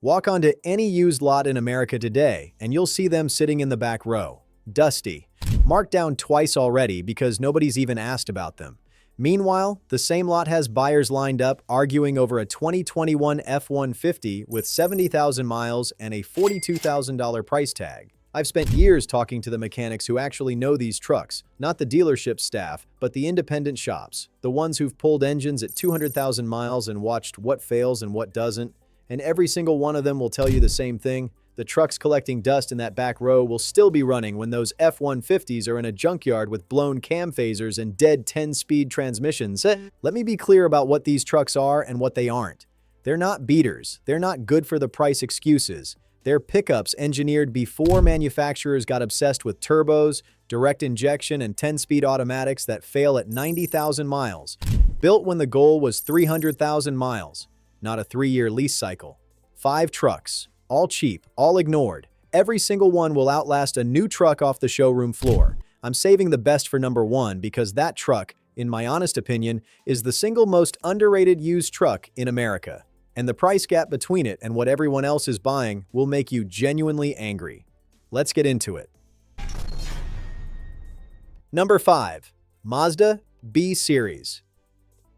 Walk onto any used lot in America today, and you'll see them sitting in the back row. Dusty. Marked down twice already because nobody's even asked about them. Meanwhile, the same lot has buyers lined up arguing over a 2021 F-150 with 70,000 miles and a $42,000 price tag. I've spent years talking to the mechanics who actually know these trucks, not the dealership staff, but the independent shops, the ones who've pulled engines at 200,000 miles and watched what fails and what doesn't. And every single one of them will tell you the same thing. The trucks collecting dust in that back row will still be running when those F-150s are in a junkyard with blown cam phasers and dead 10-speed transmissions. Let me be clear about what these trucks are and what they aren't. They're not beaters. They're not good for the price excuses. They're pickups engineered before manufacturers got obsessed with turbos, direct injection, and 10-speed automatics that fail at 90,000 miles. Built when the goal was 300,000 miles, not a 3-year lease cycle. 5 trucks. All cheap, all ignored. Every single one will outlast a new truck off the showroom floor. I'm saving the best for number 1 because that truck, in my honest opinion, is the single most underrated used truck in America. And the price gap between it and what everyone else is buying will make you genuinely angry. Let's get into it. Number 5. Mazda B Series.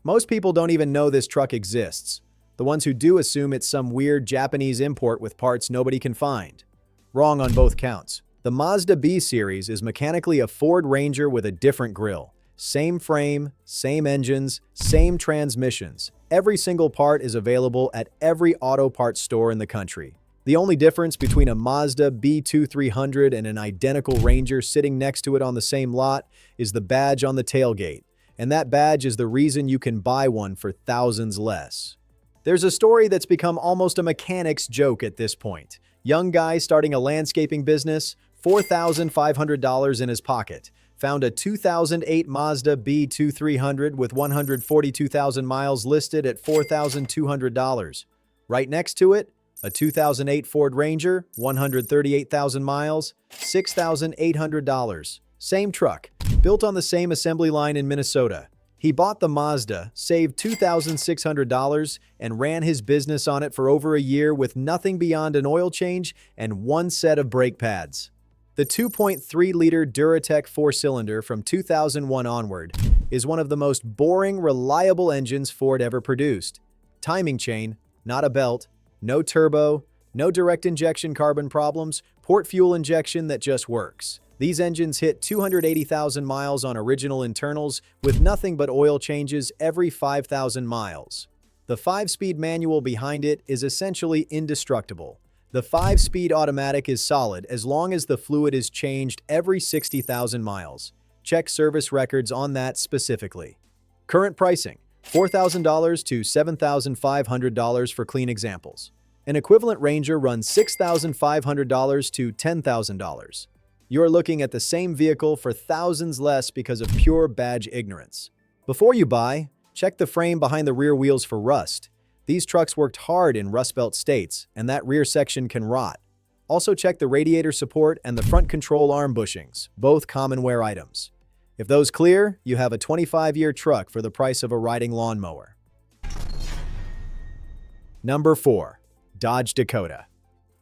Most people don't even know this truck exists. The ones who do assume it's some weird Japanese import with parts nobody can find. Wrong on both counts. The Mazda B Series is mechanically a Ford Ranger with a different grille. Same frame, same engines, same transmissions. Every single part is available at every auto parts store in the country. The only difference between a Mazda B2300 and an identical Ranger sitting next to it on the same lot is the badge on the tailgate. And that badge is the reason you can buy one for thousands less. There's a story that's become almost a mechanic's joke at this point. Young guy starting a landscaping business, $4,500 in his pocket. Found a 2008 Mazda B2300 with 142,000 miles listed at $4,200. Right next to it, a 2008 Ford Ranger, 138,000 miles, $6,800. Same truck, built on the same assembly line in Minnesota. He bought the Mazda, saved $2,600, and ran his business on it for over a year with nothing beyond an oil change and one set of brake pads. The 2.3-liter Duratec 4-cylinder from 2001 onward is one of the most boring, reliable engines Ford ever produced. Timing chain, not a belt, no turbo, no direct injection carbon problems, port fuel injection that just works. These engines hit 280,000 miles on original internals with nothing but oil changes every 5,000 miles. The 5-speed manual behind it is essentially indestructible. The 5-speed automatic is solid as long as the fluid is changed every 60,000 miles. Check service records on that specifically. Current pricing, $4,000 to $7,500 for clean examples. An equivalent Ranger runs $6,500 to $10,000. You're looking at the same vehicle for thousands less because of pure badge ignorance. Before you buy, check the frame behind the rear wheels for rust. These trucks worked hard in Rust Belt states, and that rear section can rot. Also check the radiator support and the front control arm bushings, both common wear items. If those clear, you have a 25-year truck for the price of a riding lawnmower. Number 4. Dodge Dakota.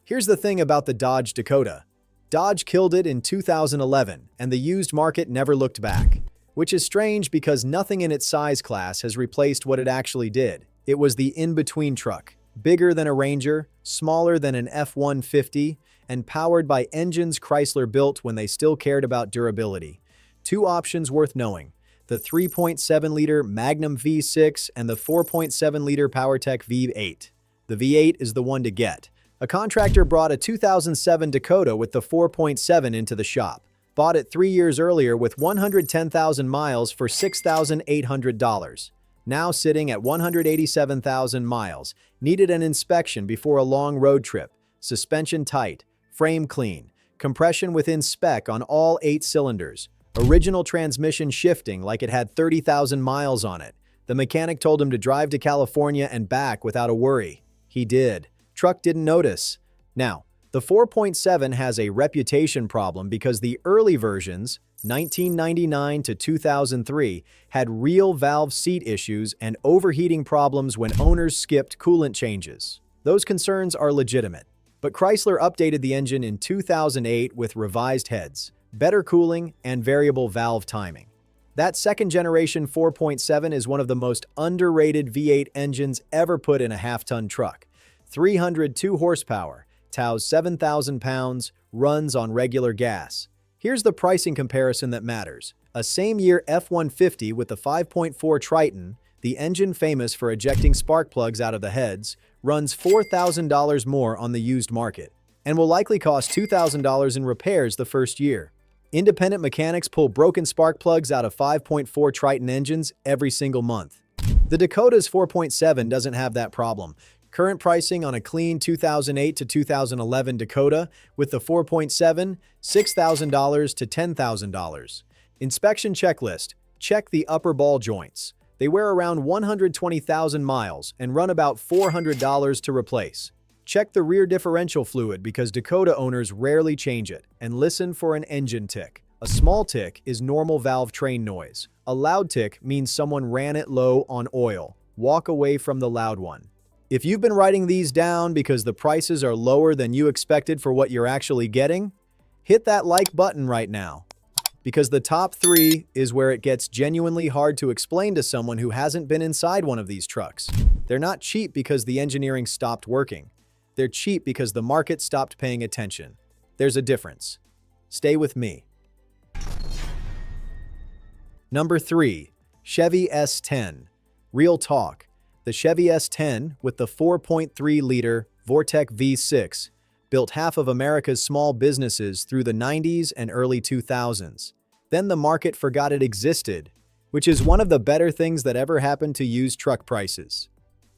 Here's the thing about the Dodge Dakota. Dodge killed it in 2011, and the used market never looked back. Which is strange because nothing in its size class has replaced what it actually did. It was the in-between truck, bigger than a Ranger, smaller than an F-150, and powered by engines Chrysler built when they still cared about durability. 2 options worth knowing: the 3.7-liter Magnum V6 and the 4.7-liter PowerTech V8. The V8 is the one to get. A contractor brought a 2007 Dakota with the 4.7 into the shop. Bought it 3 years earlier with 110,000 miles for $6,800. Now sitting at 187,000 miles. Needed an inspection before a long road trip. Suspension tight, frame clean, compression within spec on all 8 cylinders. Original transmission shifting like it had 30,000 miles on it. The mechanic told him to drive to California and back without a worry. He did. Truck didn't notice. Now, the 4.7 has a reputation problem because the early versions, 1999 to 2003, had real valve seat issues and overheating problems when owners skipped coolant changes. Those concerns are legitimate. But Chrysler updated the engine in 2008 with revised heads, better cooling, and variable valve timing. That second-generation 4.7 is one of the most underrated V8 engines ever put in a half-ton truck. 302 horsepower, tows 7,000 pounds, runs on regular gas. Here's the pricing comparison that matters. A same-year F-150 with the 5.4 Triton, the engine famous for ejecting spark plugs out of the heads, runs $4,000 more on the used market and will likely cost $2,000 in repairs the first year. Independent mechanics pull broken spark plugs out of 5.4 Triton engines every single month. The Dakota's 4.7 doesn't have that problem. Current pricing on a clean 2008 to 2011 Dakota with the 4.7, $6,000 to $10,000. Inspection checklist. Check the upper ball joints. They wear around 120,000 miles and run about $400 to replace. Check the rear differential fluid because Dakota owners rarely change it, and listen for an engine tick. A small tick is normal valve train noise. A loud tick means someone ran it low on oil. Walk away from the loud one. If you've been writing these down because the prices are lower than you expected for what you're actually getting, hit that like button right now. Because the top 3 is where it gets genuinely hard to explain to someone who hasn't been inside one of these trucks. They're not cheap because the engineering stopped working. They're cheap because the market stopped paying attention. There's a difference. Stay with me. Number 3. Chevy S10. Real talk. The Chevy S10 with the 4.3-liter Vortec V6 built half of America's small businesses through the 90s and early 2000s. Then the market forgot it existed, which is one of the better things that ever happened to used truck prices.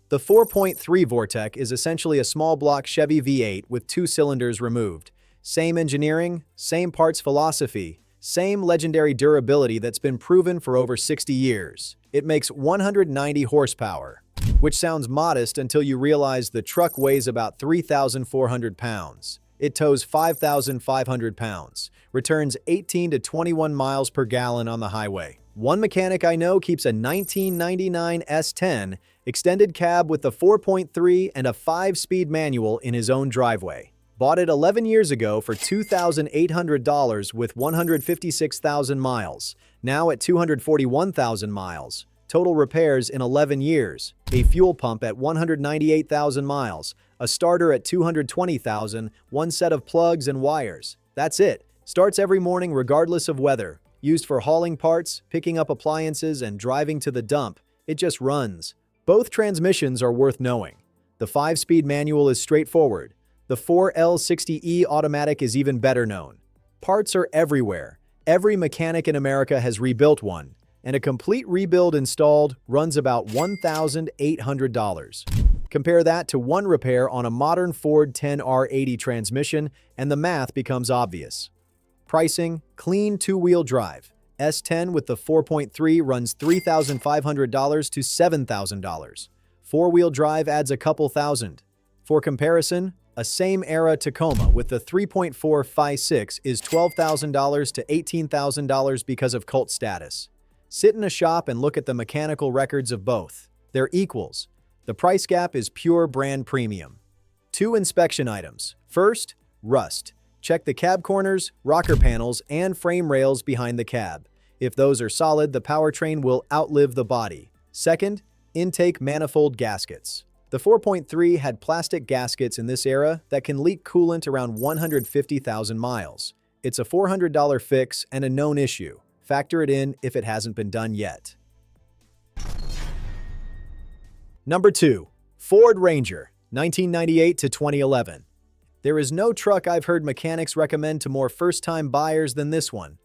The 4.3 Vortec is essentially a small block Chevy V8 with 2 cylinders removed. Same engineering, same parts philosophy, same legendary durability that's been proven for over 60 years. It makes 190 horsepower, which sounds modest until you realize the truck weighs about 3,400 pounds. It tows 5,500 pounds, returns 18 to 21 miles per gallon on the highway. One mechanic I know keeps a 1999 S10 extended cab with the 4.3 and a 5-speed manual in his own driveway. Bought it 11 years ago for $2,800 with 156,000 miles, now at 241,000 miles. Total repairs in 11 years, a fuel pump at 198,000 miles, a starter at 220,000, one set of plugs and wires. That's it. Starts every morning regardless of weather. Used for hauling parts, picking up appliances, and driving to the dump. It just runs. Both transmissions are worth knowing. The 5-speed manual is straightforward. The 4L60E automatic is even better known. Parts are everywhere. Every mechanic in America has rebuilt one, and a complete rebuild installed runs about $1,800. Compare that to one repair on a modern Ford 10R80 transmission, and the math becomes obvious. Pricing: clean 2-wheel drive. S10 with the 4.3 runs $3,500 to $7,000. 4-wheel drive adds a couple thousand. For comparison, a same-era Tacoma with the 3.4 Phi-6 is $12,000 to $18,000 because of cult status. Sit in a shop and look at the mechanical records of both. They're equals. The price gap is pure brand premium. 2 inspection items. First, rust. Check the cab corners, rocker panels, and frame rails behind the cab. If those are solid, the powertrain will outlive the body. Second, intake manifold gaskets. The 4.3 had plastic gaskets in this era that can leak coolant around 150,000 miles. It's a $400 fix and a known issue. Factor it in if it hasn't been done yet. Number 2. Ford Ranger, 1998 to 2011. There is no truck I've heard mechanics recommend to more first-time buyers than this one.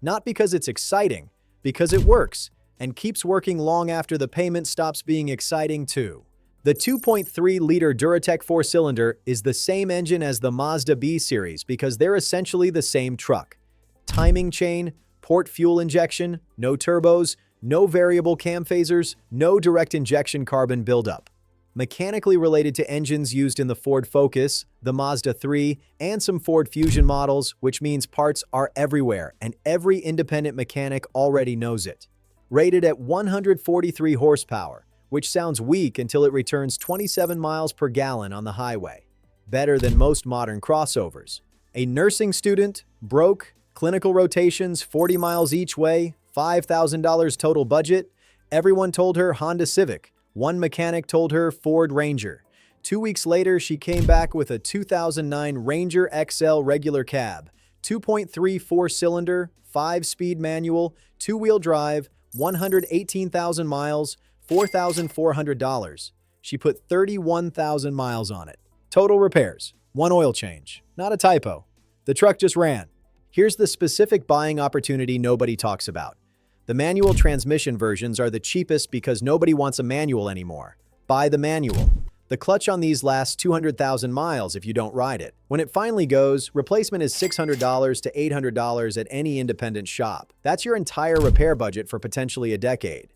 Not because it's exciting, because it works, and keeps working long after the payment stops being exciting too. The 2.3-liter Duratec 4-cylinder is the same engine as the Mazda B series because they're essentially the same truck. Timing chain, port fuel injection, no turbos, no variable cam phasers, no direct injection carbon buildup. Mechanically related to engines used in the Ford Focus, the Mazda 3, and some Ford Fusion models, which means parts are everywhere and every independent mechanic already knows it. Rated at 143 horsepower, which sounds weak until it returns 27 miles per gallon on the highway. Better than most modern crossovers. A nursing student, broke, clinical rotations 40 miles each way, $5,000 total budget. Everyone told her Honda Civic. One mechanic told her Ford Ranger. 2 weeks later, she came back with a 2009 Ranger XL regular cab, 2.3 four-cylinder, 5-speed manual, 2-wheel drive, 118,000 miles, $4,400. She put 31,000 miles on it. Total repairs, 1 oil change. Not a typo. The truck just ran. Here's the specific buying opportunity nobody talks about. The manual transmission versions are the cheapest because nobody wants a manual anymore. Buy the manual. The clutch on these lasts 200,000 miles if you don't ride it. When it finally goes, replacement is $600 to $800 at any independent shop. That's your entire repair budget for potentially a decade.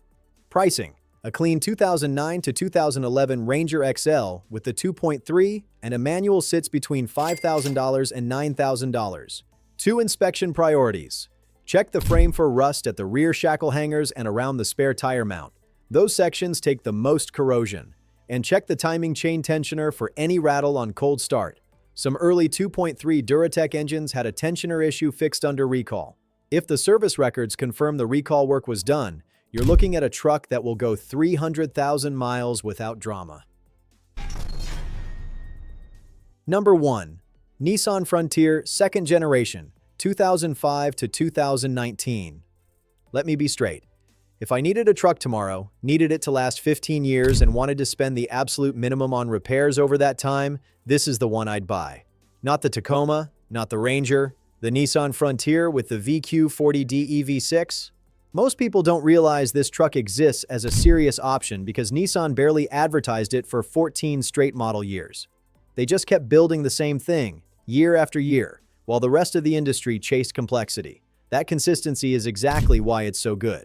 Pricing. A clean 2009 to 2011 Ranger XL with the 2.3 and a manual sits between $5,000 and $9,000. 2 inspection priorities. Check the frame for rust at the rear shackle hangers and around the spare tire mount. Those sections take the most corrosion. And check the timing chain tensioner for any rattle on cold start. Some early 2.3 Duratec engines had a tensioner issue fixed under recall. If the service records confirm the recall work was done, you're looking at a truck that will go 300,000 miles without drama. Number 1. Nissan Frontier 2nd Generation, 2005 to 2019. Let me be straight. If I needed a truck tomorrow, needed it to last 15 years, and wanted to spend the absolute minimum on repairs over that time, this is the one I'd buy. Not the Tacoma, not the Ranger, the Nissan Frontier with the VQ40D EV6. Most people don't realize this truck exists as a serious option because Nissan barely advertised it for 14 straight model years. They just kept building the same thing, year after year, while the rest of the industry chased complexity. That consistency is exactly why it's so good.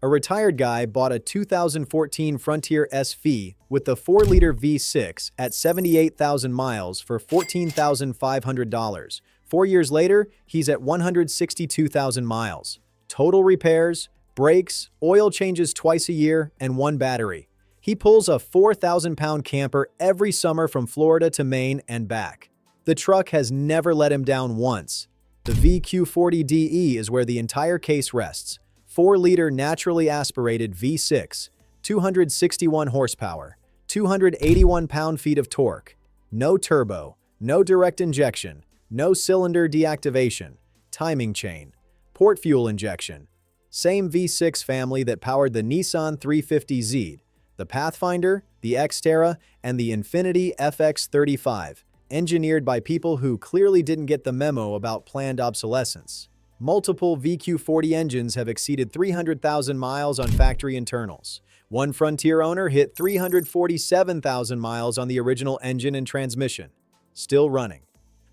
A retired guy bought a 2014 Frontier SV with the 4-liter V6 at 78,000 miles for $14,500. 4 years later, he's at 162,000 miles. Total repairs, brakes, oil changes twice a year, and 1 battery. He pulls a 4,000-pound camper every summer from Florida to Maine and back. The truck has never let him down once. The VQ40DE is where the entire case rests. 4-liter naturally aspirated V6, 261 horsepower, 281 pound-feet of torque. No turbo, no direct injection, no cylinder deactivation, timing chain, port fuel injection. Same V6 family that powered the Nissan 350Z, the Pathfinder, the Xterra, and the Infiniti FX35. Engineered by people who clearly didn't get the memo about planned obsolescence. Multiple VQ40 engines have exceeded 300,000 miles on factory internals. One Frontier owner hit 347,000 miles on the original engine and transmission. Still running.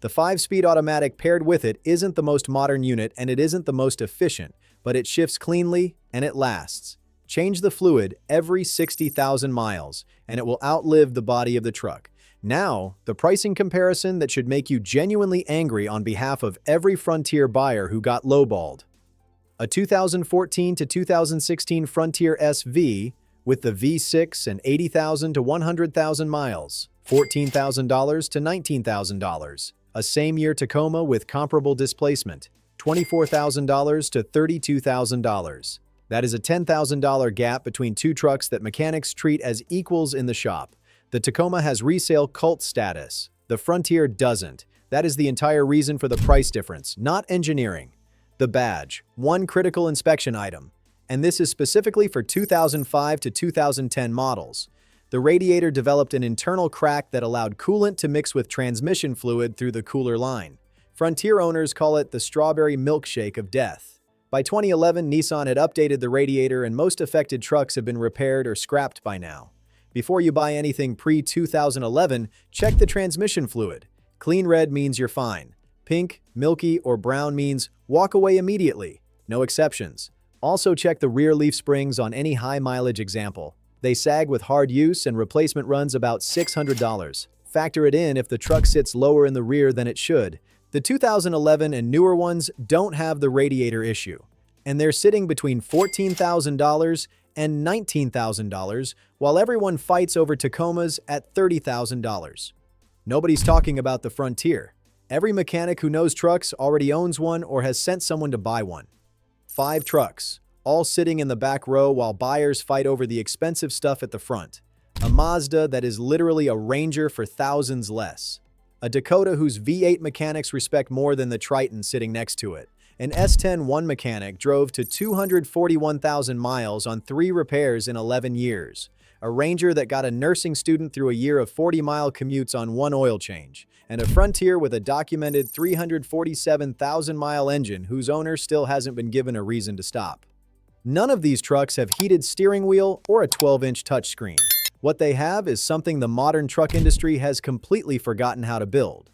The 5-speed automatic paired with it isn't the most modern unit and it isn't the most efficient, but it shifts cleanly and it lasts. Change the fluid every 60,000 miles and it will outlive the body of the truck. Now, the pricing comparison that should make you genuinely angry on behalf of every Frontier buyer who got lowballed. A 2014 to 2016 Frontier SV with the V6 and 80,000 to 100,000 miles, $14,000 to $19,000. A same-year Tacoma with comparable displacement, $24,000 to $32,000. That is a $10,000 gap between 2 trucks that mechanics treat as equals in the shop. The Tacoma has resale cult status. The Frontier doesn't. That is the entire reason for the price difference, not engineering. The badge, 1 critical inspection item. And this is specifically for 2005 to 2010 models. The radiator developed an internal crack that allowed coolant to mix with transmission fluid through the cooler line. Frontier owners call it the strawberry milkshake of death. By 2011, Nissan had updated the radiator and most affected trucks have been repaired or scrapped by now. Before you buy anything pre-2011, check the transmission fluid. Clean red means you're fine. Pink, milky, or brown means walk away immediately. No exceptions. Also check the rear leaf springs on any high-mileage example. They sag with hard use and replacement runs about $600. Factor it in if the truck sits lower in the rear than it should. The 2011 and newer ones don't have the radiator issue, and they're sitting between $14,000 and $19,000, while everyone fights over Tacomas at $30,000. Nobody's talking about the Frontier. Every mechanic who knows trucks already owns one or has sent someone to buy one. 5 trucks, all sitting in the back row while buyers fight over the expensive stuff at the front. A Mazda that is literally a Ranger for thousands less. A Dakota whose V8 mechanics respect more than the Triton sitting next to it. An S10 one mechanic drove to 241,000 miles on 3 repairs in 11 years. A Ranger that got a nursing student through a year of 40-mile commutes on 1 oil change. And a Frontier with a documented 347,000-mile engine whose owner still hasn't been given a reason to stop. None of these trucks have heated steering wheel or a 12-inch touchscreen. What they have is something the modern truck industry has completely forgotten how to build.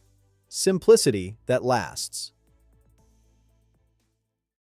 Simplicity that lasts.